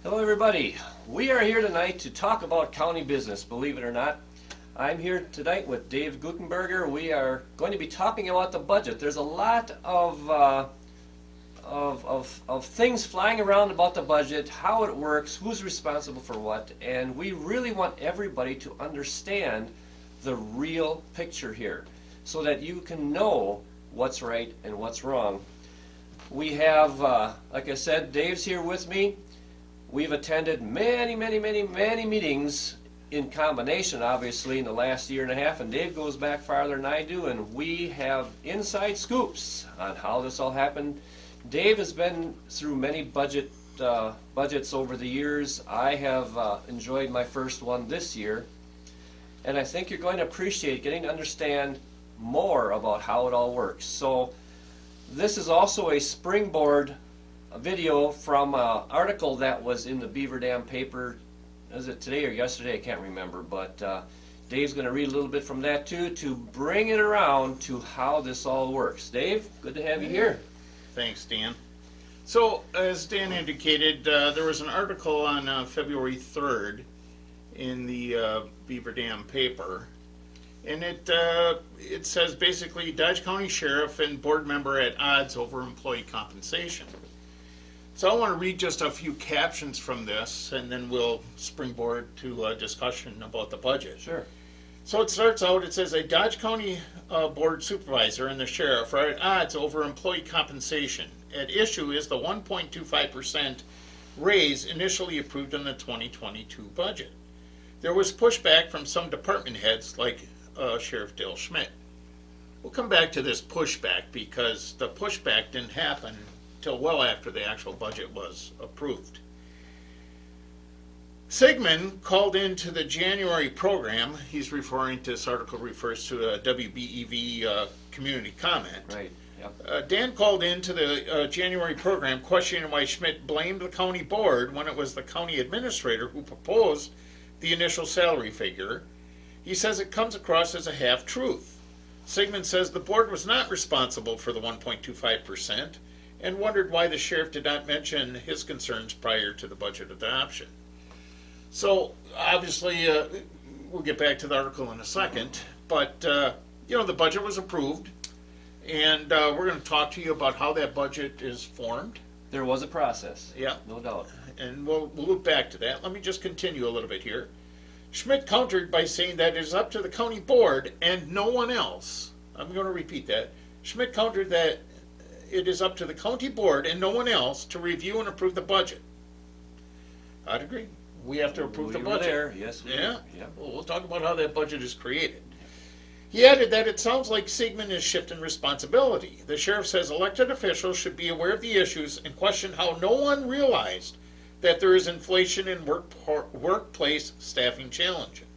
Hello everybody. We are here tonight to talk about county business, believe it or not. I'm here tonight with Dave Gutenberger. We are going to be talking about the budget. There's a lot of things flying around about the budget, how it works, who's responsible for what, and we really want everybody to understand the real picture here so that you can know what's right and what's wrong. We have, like I said, Dave's here with me. We've attended many meetings in combination, obviously, in the last year and a half, and Dave goes back farther than I do, and we have inside scoops on how this all happened. Dave has been through many budgets over the years. I have enjoyed my first one this year, and I think you're going to appreciate getting to understand more about how it all works. So this is also a springboard video from an article that was in the Beaver Dam paper. Is it today or yesterday? I can't remember, but Dave's going to read a little bit from that too to bring it around to how this all works. Dave, good to have you here. Thanks, Dan. So, as Dan indicated, there was an article on February 3rd in the Beaver Dam paper, and it says basically Dodge County Sheriff and board member at odds over employee compensation. So I want to read just a few captions from this, and then we'll springboard to a discussion about the budget. Sure. So it starts out, it says, a Dodge County board supervisor and the sheriff are at odds over employee compensation. At issue is the 1.25% raise initially approved in the 2022 budget. There was pushback from some department heads like Sheriff Dale Schmidt. We'll come back to this pushback because the pushback didn't happen till well after the actual budget was approved. Sigmund called into the January program. He's referring to this article refers to a WBEV Community Comment. Right. Yep. Dan called into the January program questioning why Schmidt blamed the county board when it was the county administrator who proposed the initial salary figure. He says it comes across as a half-truth. Sigmund says the board was not responsible for the 1.25% and wondered why the sheriff did not mention his concerns prior to the budget adoption. So, obviously, we'll get back to the article in a second, but, the budget was approved, and we're going to talk to you about how that budget is formed. There was a process. Yeah. No doubt. And we'll loop back to that. Let me just continue a little bit here. Schmidt countered by saying that it is up to the county board and no one else. I'm going to repeat that. Schmidt countered that it is up to the county board and no one else to review and approve the budget. I'd agree. We have to approve the budget. There. Yes, we Yeah. Yeah. Well, we'll talk about how that budget is created. He added that it sounds like Sigmund is shifting responsibility. The sheriff says elected officials should be aware of the issues and question how no one realized that there is inflation in workplace staffing challenges.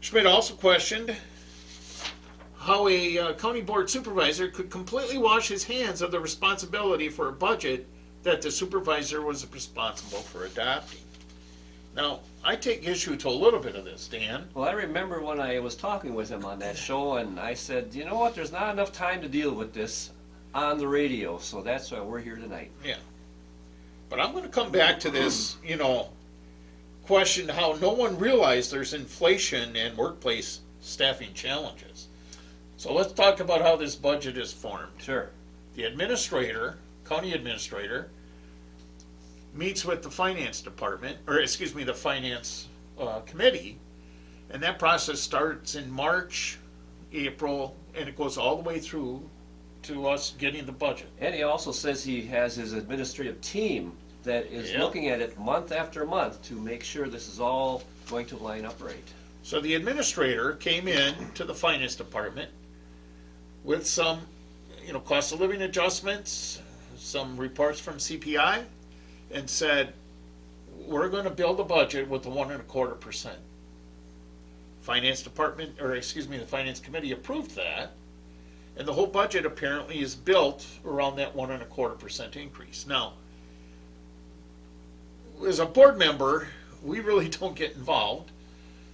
Schmidt also questioned how a county board supervisor could completely wash his hands of the responsibility for a budget that the supervisor was responsible for adopting. Now, I take issue to a little bit of this, Dan. Well, I remember when I was talking with him on that show, and I said, you know what, there's not enough time to deal with this on the radio, so that's why we're here tonight. Yeah. But I'm going to come back to this, question how no one realized there's inflation and workplace staffing challenges. So let's talk about how this budget is formed. Sure. The administrator, county administrator, meets with the finance department, the finance committee, and that process starts in March, April, and it goes all the way through to us getting the budget. And he also says he has his administrative team that is looking at it month after month to make sure this is all going to line up right. So the administrator came in to the finance department with some, cost of living adjustments, some reports from CPI, and said, we're going to build a budget with the 1.25%. Finance department, the finance committee approved that, and the whole budget apparently is built around that 1.25% increase. Now, as a board member, we really don't get involved.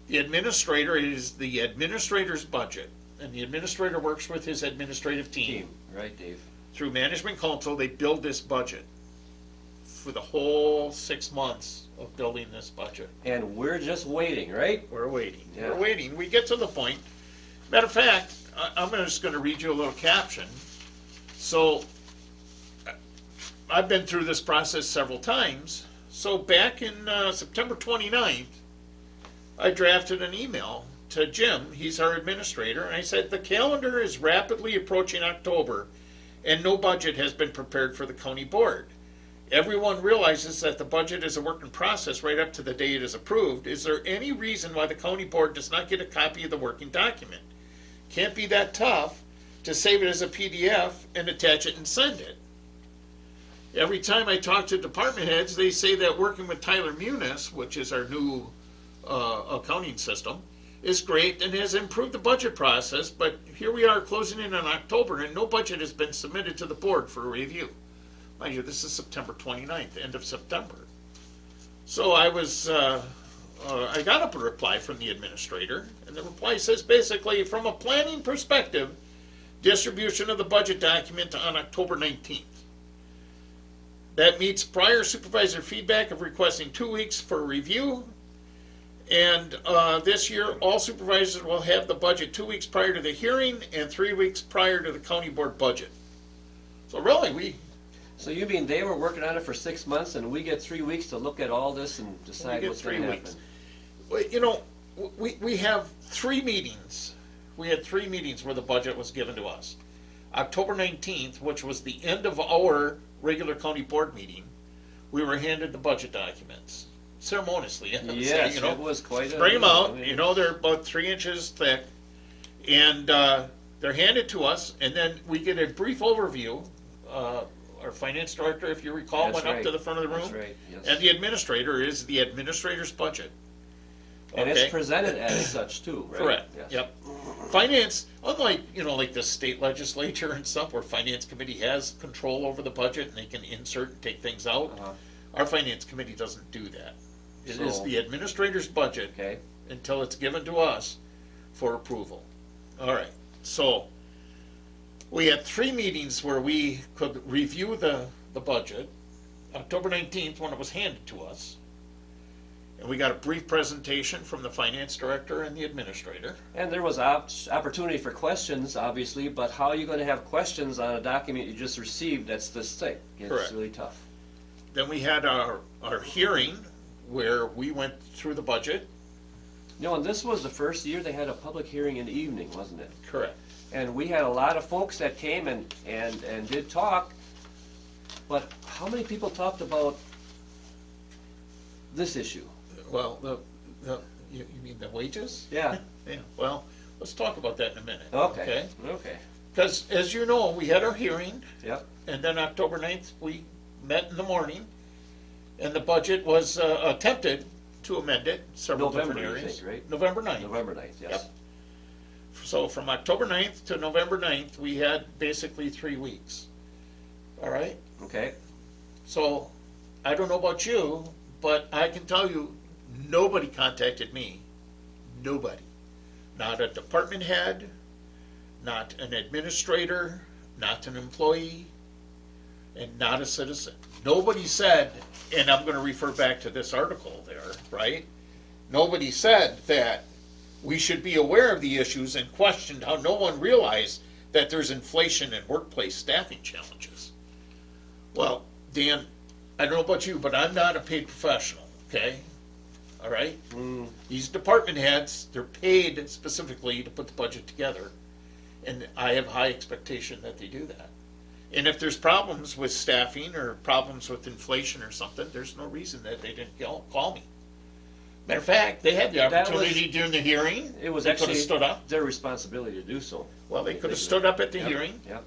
The administrator is the administrator's budget, and the administrator works with his administrative team. Right, Dave? Through management council, they build this budget for the whole 6 months of building this budget. And we're just waiting, right? We're waiting. Yeah. We're waiting. We get to the point. Matter of fact, I'm just going to read you a little caption. So, I've been through this process several times. So back in September 29th, I drafted an email to Jim, he's our administrator, and I said, the calendar is rapidly approaching October and no budget has been prepared for the county board. Everyone realizes that the budget is a work in process right up to the day it is approved. Is there any reason why the county board does not get a copy of the working document? Can't be that tough to save it as a PDF and attach it and send it. Every time I talk to department heads, they say that working with Tyler Muniz, which is our new accounting system, is great and has improved the budget process, but here we are closing in on October and no budget has been submitted to the board for a review. Mind you, this is September 29th, end of September. So I got a reply from the administrator, and the reply says basically, from a planning perspective, distribution of the budget document on October 19th. That meets prior supervisor feedback of requesting 2 weeks for review. And this year, all supervisors will have the budget 2 weeks prior to the hearing and 3 weeks prior to the county board budget. So really, So you mean they were working on it for 6 months and we get 3 weeks to look at all this and we decide get what's 3 going to weeks. happen? Well, you know, we have 3 meetings. We had 3 meetings where the budget was given to us. October 19th, which was the end of our regular county board meeting, we were handed the budget documents. Ceremoniously, Yes, you know, it was quite a... bring them out. I mean, You know, they're about 3 inches thick, and they're handed to us. And then we get a brief overview. Our finance director, if you recall, That's went up right. to the front of the room, That's right, yes. and the administrator is the administrator's budget. And Okay? it's presented as such too, right? Correct. Yes. Yep. Finance, unlike like the state legislature and stuff, where finance committee has control over the budget and they can insert and take things out, Uh-huh. our finance committee doesn't do that. It is So- the administrator's budget Okay, until it's given to us for approval. All right, so we had 3 meetings where we could review the budget. October 19th, when it was handed to us. And we got a brief presentation from the finance director and the administrator. and there was opportunity for questions, obviously, but how are you going to have questions on a document you just received that's this thick? It's Correct. really tough. Then we had our hearing where we went through the budget. You know, and this was the first year they had a public hearing in the evening, wasn't it? Correct. And we had a lot of folks that came and did talk, but how many people talked about this issue? Well, you mean the wages? Yeah, Yeah, well, let's talk about that in a minute. okay. Because as you know, we had our hearing, Yep, and then October 9th, we met in the morning, and the budget was attempted to amend it, several November, different you areas. think, right? November 9th. November 9th, yes. Yep. So from October 9th to November 9th, we had basically 3 weeks. All right? Okay, So, I don't know about you, but I can tell you, nobody contacted me. Nobody. Not a department head, not an administrator, not an employee, and not a citizen. Nobody said, and I'm gonna refer back to this article there, right? Nobody said that we should be aware of the issues and questioned how no one realized that there's inflation and workplace staffing challenges. Well, Dan, I don't know about you, but I'm not a paid professional, okay? All right? These department heads, they're paid specifically to put the budget together, and I have high expectation that they do that. And if there's problems with staffing or problems with inflation or something, there's no reason that they didn't call me. Matter of fact, they had the That was- opportunity during the hearing. it was They could actually have stood up. their responsibility to do so. Well, they could have stood up at the Yep, hearing. Yep,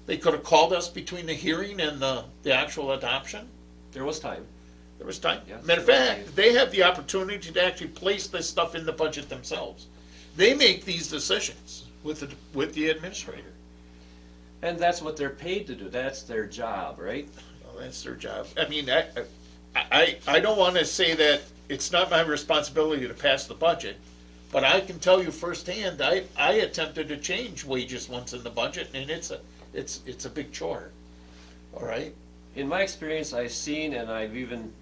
They could have called us between the hearing and the actual adoption. there was time. There was time. Yes, Matter of there was fact, time. they have the opportunity to actually place this stuff in the budget themselves. They make these decisions with the administrator. And that's what they're paid to do, that's their job, right? Well, that's their job. I mean, I don't want to say that it's not my responsibility to pass the budget, but I can tell you firsthand, I attempted to change wages once in the budget, and it's a big chore. All right? in my experience, I've seen and I've even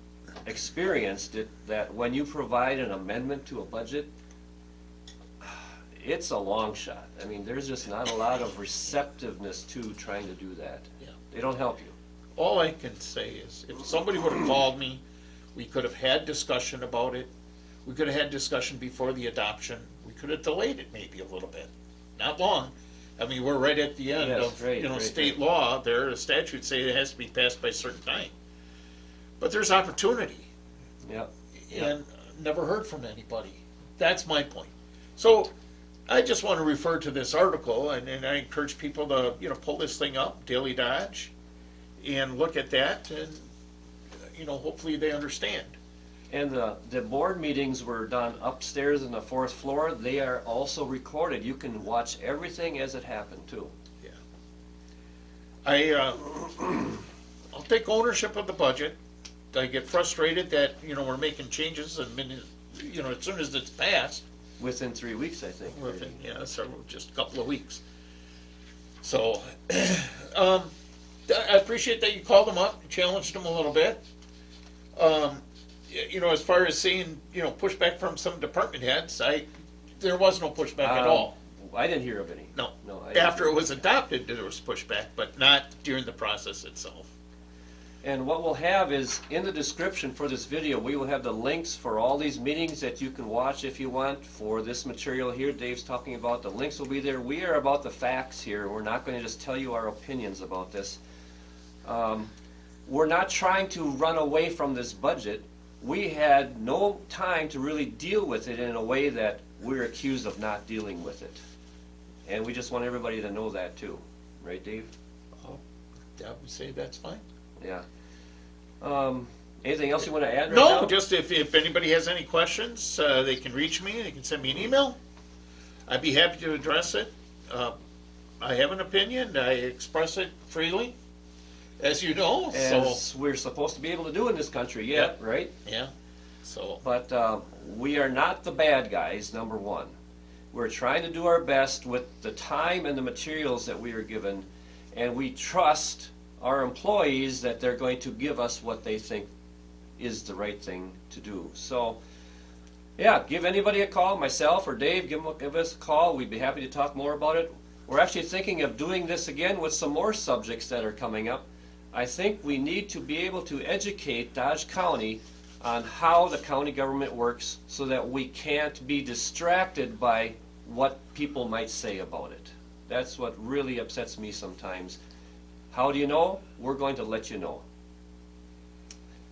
experienced it, that when you provide an amendment to a budget, it's a long shot. I mean, there's just not a lot of receptiveness to trying to do that. Yeah. They don't help you. All I can say is, if somebody would have called me, we could have had discussion about it. We could have had discussion before the adoption. We could have delayed it maybe a little bit. Not long. I mean, we're right at the end Yes, of, right, right, state right. law there. The statutes say it has to be passed by a certain time. But there's opportunity, Yep. and never heard from anybody. That's my point. So I just want to refer to this article, and I encourage people to, pull this thing up, Daily Dodge, and look at that, and, hopefully they understand. And the board meetings were done upstairs in the fourth floor. They are also recorded. You can watch everything as it happened too. I'll take ownership of the budget. I get frustrated that, we're making changes and, as soon as it's passed, Within 3 weeks, I think. within, just a couple of weeks. So, I appreciate that you called them up, challenged them a little bit. As far as seeing, pushback from some department heads, there was no pushback at all. I didn't hear of any. No. No. I didn't After hear it was adopted, there was pushback, but not during the process itself. And what we'll have is, in the description for this video, we will have the links for all these meetings that you can watch if you want for this material here Dave's talking about. The links will be there. We are about the facts here. We're not going to just tell you our opinions about this. We're not trying to run away from this budget. We had no time to really deal with it in a way that we're accused of not dealing with it. And we just want everybody to know that too. Right, Dave? I would say that's fine. Yeah. Anything else you want to add right now? No, just if anybody has any questions, they can reach me, they can send me an email. I'd be happy to address it. I have an opinion, I express it freely, as you know, As we're supposed to be able to do in this country, yeah, right? yeah, so, But we are not the bad guys, number one. We're trying to do our best with the time and the materials that we are given, and we trust our employees that they're going to give us what they think is the right thing to do. So, yeah, give anybody a call, myself or Dave, give us a call. We'd be happy to talk more about it. We're actually thinking of doing this again with some more subjects that are coming up. I think we need to be able to educate Dodge County on how the county government works so that we can't be distracted by what people might say about it. That's what really upsets me sometimes. How do you know? We're going to let you know.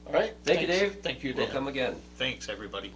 all right. Thank you, thanks. Dave. Thank you, We'll Dan. come again. Thanks, everybody.